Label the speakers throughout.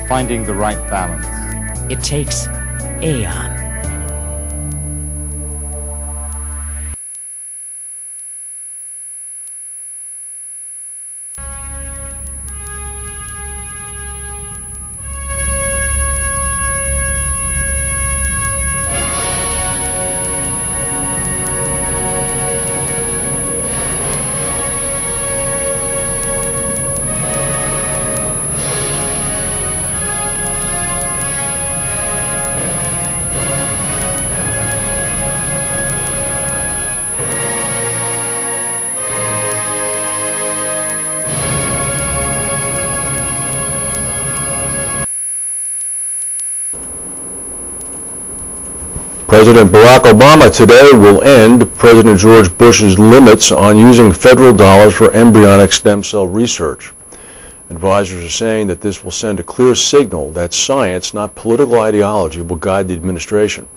Speaker 1: finding the right balance.
Speaker 2: It takes Aeon.
Speaker 3: President Barack Obama today will end President George Bush's limits on using federal dollars for embryonic stem cell research. Advisors are saying that this will send a clear signal that science, not political ideology, will guide the administration.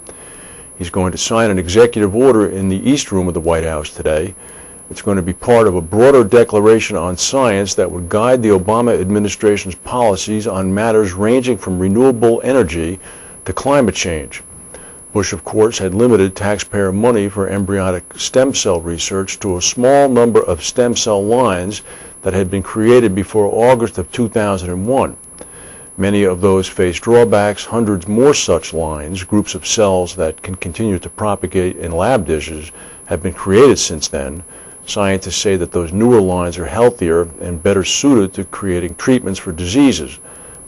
Speaker 3: He's going to sign an executive order in the East Room of the White House today. It's going to be part of a broader declaration on science that would guide the Obama administration's policies on matters ranging from renewable energy to climate change. Bush, of course, had limited taxpayer money for embryonic stem cell research to a small number of stem cell lines that had been created before August of 2001. Many of those face drawbacks. Hundreds more such lines, groups of cells that can continue to propagate in lab dishes, have been created since then. Scientists say that those newer lines are healthier and better suited to creating treatments for diseases.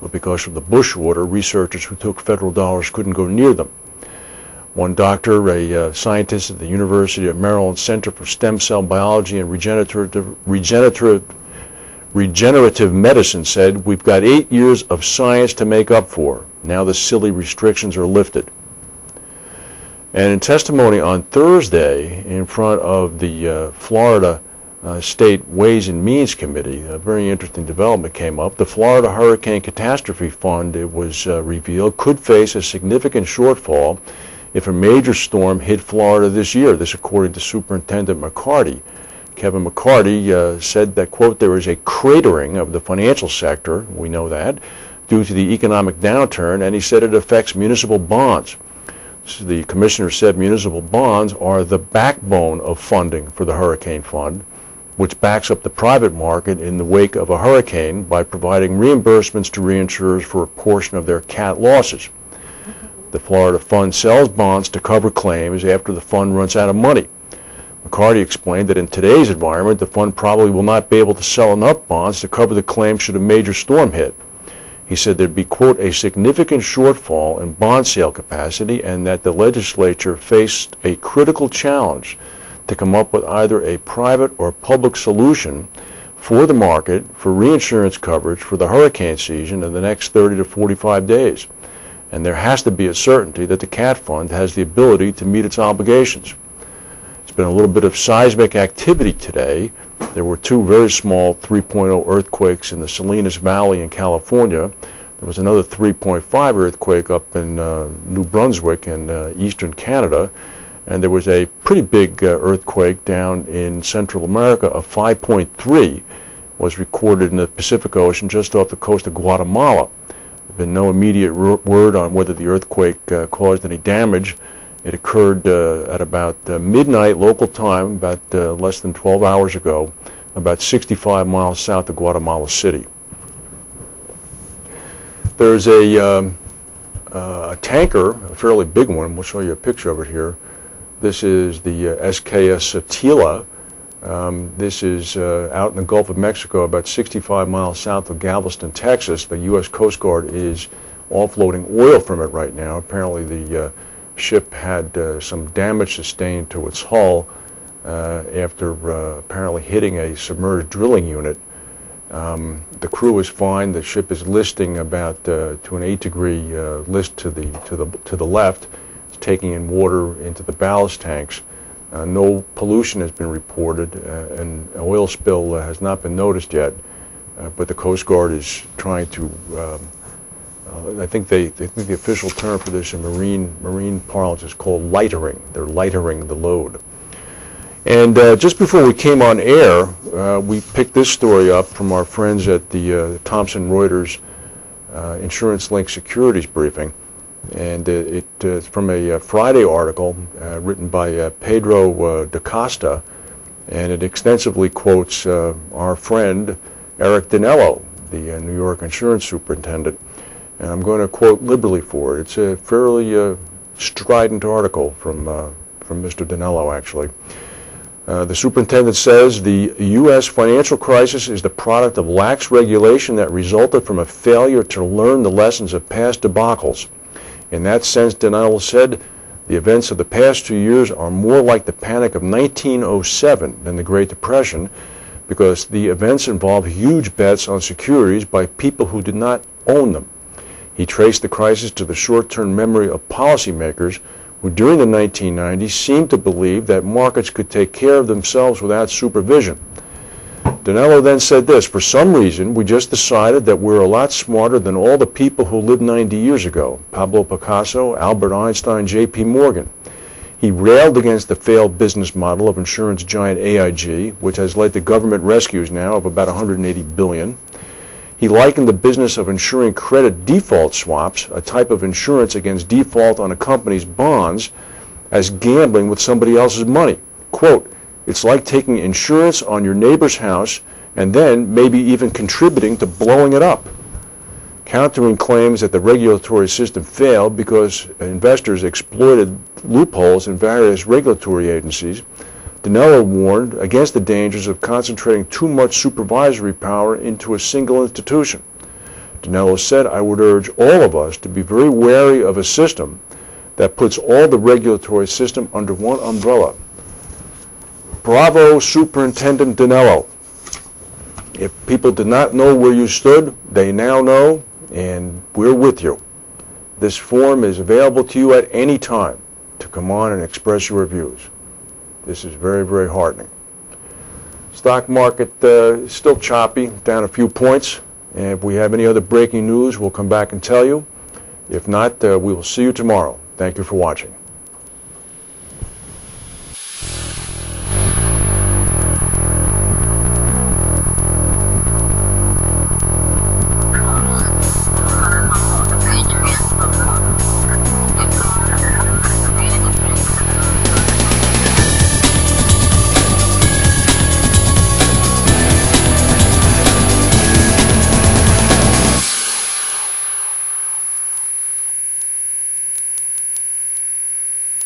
Speaker 3: But because of the Bush order, researchers who took federal dollars couldn't go near them. One doctor, a scientist at the University of Maryland Center for Stem Cell Biology and Regenerative Medicine, said, "We've got 8 years of science to make up for. Now the silly restrictions are lifted." And in testimony on Thursday in front of the Florida State Ways and Means Committee, a very interesting development came up. The Florida Hurricane Catastrophe Fund, it was revealed, could face a significant shortfall if a major storm hit Florida this year. This according to Superintendent McCarty. Kevin McCarty said that, quote, "There is a cratering of the financial sector," we know that, "due to the economic downturn," and he said it affects municipal bonds. So the commissioner said municipal bonds are the backbone of funding for the Hurricane Fund, which backs up the private market in the wake of a hurricane by providing reimbursements to reinsurers for a portion of their cat losses. The Florida Fund sells bonds to cover claims after the fund runs out of money. McCarty explained that in today's environment, the fund probably will not be able to sell enough bonds to cover the claim should a major storm hit. He said there'd be, quote, "a significant shortfall in bond sale capacity," and that the legislature faced a critical challenge to come up with either a private or public solution for the market for reinsurance coverage for the hurricane season in the next 30 to 45 days. And there has to be a certainty that the CAT Fund has the ability to meet its obligations. It's been a little bit of seismic activity today. There were 2 very small 3.0 earthquakes in the Salinas Valley in California. There was another 3.5 earthquake up in New Brunswick in eastern Canada. And there was a pretty big earthquake down in Central America of 5.3 was recorded in the Pacific Ocean just off the coast of Guatemala. There's been no immediate word on whether the earthquake caused any damage. It occurred at about midnight local time, about less than 12 hours ago, about 65 miles south of Guatemala City. There's a tanker, a fairly big one. We'll show you a picture of it here. This is the SKS Satila. This is out in the Gulf of Mexico, about 65 miles south of Galveston, Texas. The U.S. Coast Guard is offloading oil from it right now. Apparently the ship had some damage sustained to its hull after apparently hitting a submerged drilling unit. The crew is fine. The ship is listing about to an 8-degree list to the left. It's taking in water into the ballast tanks. No pollution has been reported. An oil spill has not been noticed yet, but the Coast Guard is trying to. I think the official term for this in marine parlance is called lightering. They're lightering the load. And just before we came on air, we picked this story up from our friends at the Thomson Reuters insurance-linked securities briefing, and it's from a Friday article written by Pedro da Costa, and it extensively quotes our friend Eric Dinello, the New York insurance superintendent, and I'm going to quote liberally for it. It's a fairly strident article from Mr. Dinello, actually. The superintendent says the U.S. financial crisis is the product of lax regulation that resulted from a failure to learn the lessons of past debacles. In that sense, Dinello said, the events of the past 2 years are more like the panic of 1907 than the Great Depression, because the events involve huge bets on securities by people who did not own them. He traced the crisis to the short-term memory of policymakers who during the 1990s seemed to believe that markets could take care of themselves without supervision. Dinello then said this, for some reason we just decided that we're a lot smarter than all the people who lived 90 years ago, Pablo Picasso, Albert Einstein, J.P. Morgan. He railed against the failed business model of insurance giant AIG, which has led to government rescues now of about $180 billion. He likened the business of insuring credit default swaps, a type of insurance against default on a company's bonds, as gambling with somebody else's money. Quote, it's like taking insurance on your neighbor's house and then maybe even contributing to blowing it up. Countering claims that the regulatory system failed because investors exploited loopholes in various regulatory agencies, Dinello warned against the dangers of concentrating too much supervisory power into a single institution. Dinello said, I would urge all of us to be very wary of a system that puts all the regulatory system under one umbrella. Bravo, Superintendent Dinello. If people did not know where you stood, they now know, and we're with you. This forum is available to you at any time to come on and express your views. This is very, very heartening. Stock market still choppy, down a few points. And if we have any other breaking news, we'll come back and tell you. If not, we will see you tomorrow. Thank you for watching.